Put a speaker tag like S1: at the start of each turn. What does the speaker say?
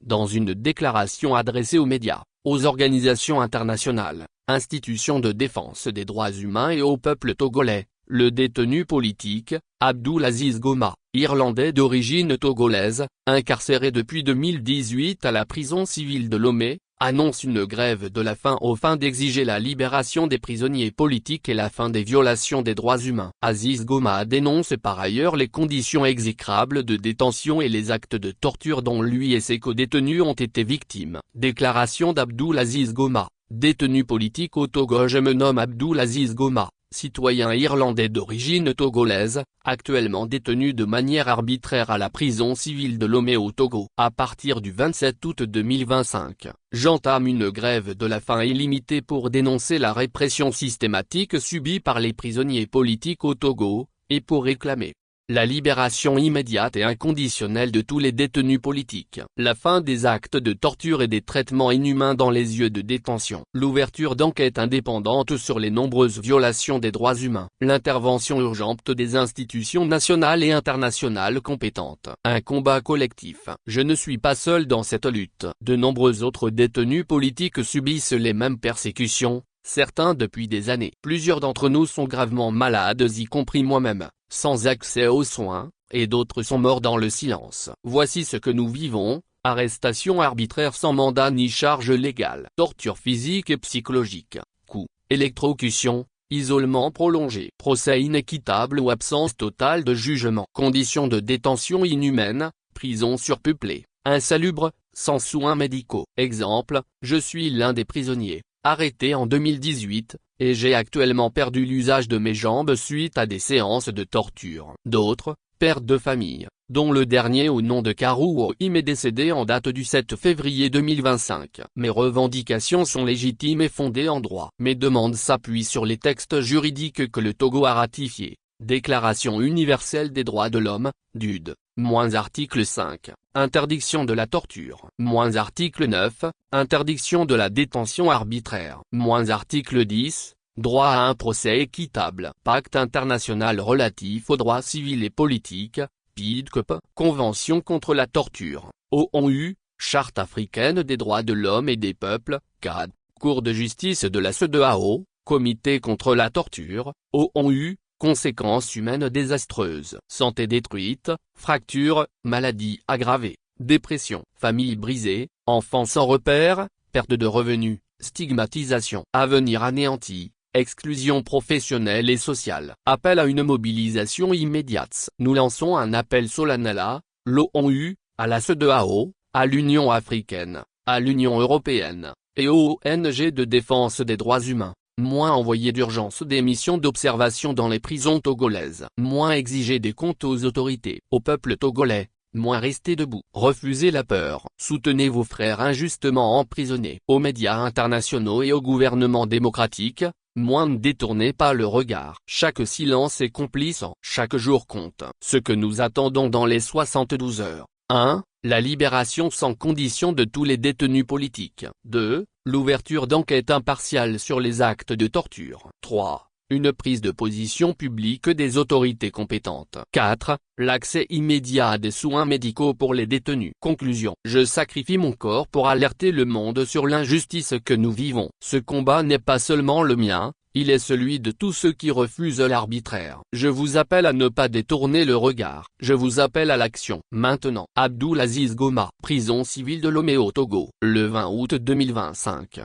S1: Dans une déclaration adressée aux médias, aux organisations internationales, institutions de défense des droits humains et au peuple togolais, le détenu politique, Abdoulaziz Goma, irlandais d'origine togolaise, incarcéré depuis 2018 à la prison civile de Lomé, annonce une grève de la faim aux fins d'exiger la libération des prisonniers politiques et la fin des violations des droits humains. Aziz Goma dénonce par ailleurs les conditions exécrables de détention et les actes de torture dont lui et ses co-détenus ont été victimes. Déclaration d'Abdoulaziz Goma, détenu politique au Togo. Je me nomme Abdoulaziz Goma, citoyen irlandais d'origine togolaise, actuellement détenu de manière arbitraire à la prison civile de Lomé au Togo. À partir du 27 août 2025, j'entame une grève de la faim illimitée pour dénoncer la répression systématique subie par les prisonniers politiques au Togo, et pour réclamer la libération immédiate et inconditionnelle de tous les détenus politiques, la fin des actes de torture et des traitements inhumains dans les lieux de détention, l'ouverture d'enquêtes indépendantes sur les nombreuses violations des droits humains, l'intervention urgente des institutions nationales et internationales compétentes. Un combat collectif. Je ne suis pas seul dans cette lutte. De nombreux autres détenus politiques subissent les mêmes persécutions, certains depuis des années. Plusieurs d'entre nous sont gravement malades, y compris moi-même, sans accès aux soins, et d'autres sont morts dans le silence. Voici ce que nous vivons: arrestation arbitraire sans mandat ni charge légale, torture physique et psychologique, coups, électrocution, isolement prolongé, procès inéquitable ou absence totale de jugement, conditions de détention inhumaines, prison surpeuplée, insalubre, sans soins médicaux. Exemple, je suis l'un des prisonniers, arrêté en 2018, et j'ai actuellement perdu l'usage de mes jambes suite à des séances de torture. D'autres, pères de famille, dont le dernier au nom de Karou Oim est décédé en date du 7 février 2025. Mes revendications sont légitimes et fondées en droit. Mes demandes s'appuient sur les textes juridiques que le Togo a ratifiés. Déclaration universelle des droits de l'homme, DUD, -article 5, interdiction de la torture, -article 9, interdiction de la détention arbitraire, -article 10, droit à un procès équitable, pacte international relatif aux droits civils et politiques, PIDCOP, convention contre la torture, ONU, charte africaine des droits de l'homme et des peuples, CAD, Cour de justice de la CEDEAO, comité contre la torture, ONU, conséquences humaines désastreuses, santé détruite, fractures, maladies aggravées, dépression, famille brisée, enfants sans repère, perte de revenus, stigmatisation, avenir anéanti, exclusion professionnelle et sociale. Appel à une mobilisation immédiate. Nous lançons un appel solennel à l'ONU, à la CEDEAO, à l'Union africaine, à l'Union européenne, et aux ONG de défense des droits humains. Moins envoyer d'urgence des missions d'observation dans les prisons togolaises. Moins exiger des comptes aux autorités, au peuple togolais. Moins rester debout. Refusez la peur. Soutenez vos frères injustement emprisonnés. Aux médias internationaux et au gouvernement démocratique, moins ne détournez pas le regard. Chaque silence est complaisant. Chaque jour compte. Ce que nous attendons dans les 72 heures. 1. La libération sans condition de tous les détenus politiques. 2. L'ouverture d'enquêtes impartiales sur les actes de torture. 3. Une prise de position publique des autorités compétentes. 4. L'accès immédiat à des soins médicaux pour les détenus. Conclusion. Je sacrifie mon corps pour alerter le monde sur l'injustice que nous vivons. Ce combat n'est pas seulement le mien, il est celui de tous ceux qui refusent l'arbitraire. Je vous appelle à ne pas détourner le regard. Je vous appelle à l'action. Maintenant. Abdoulaziz Goma, prison civile de Lomé au Togo, le 20 août 2025.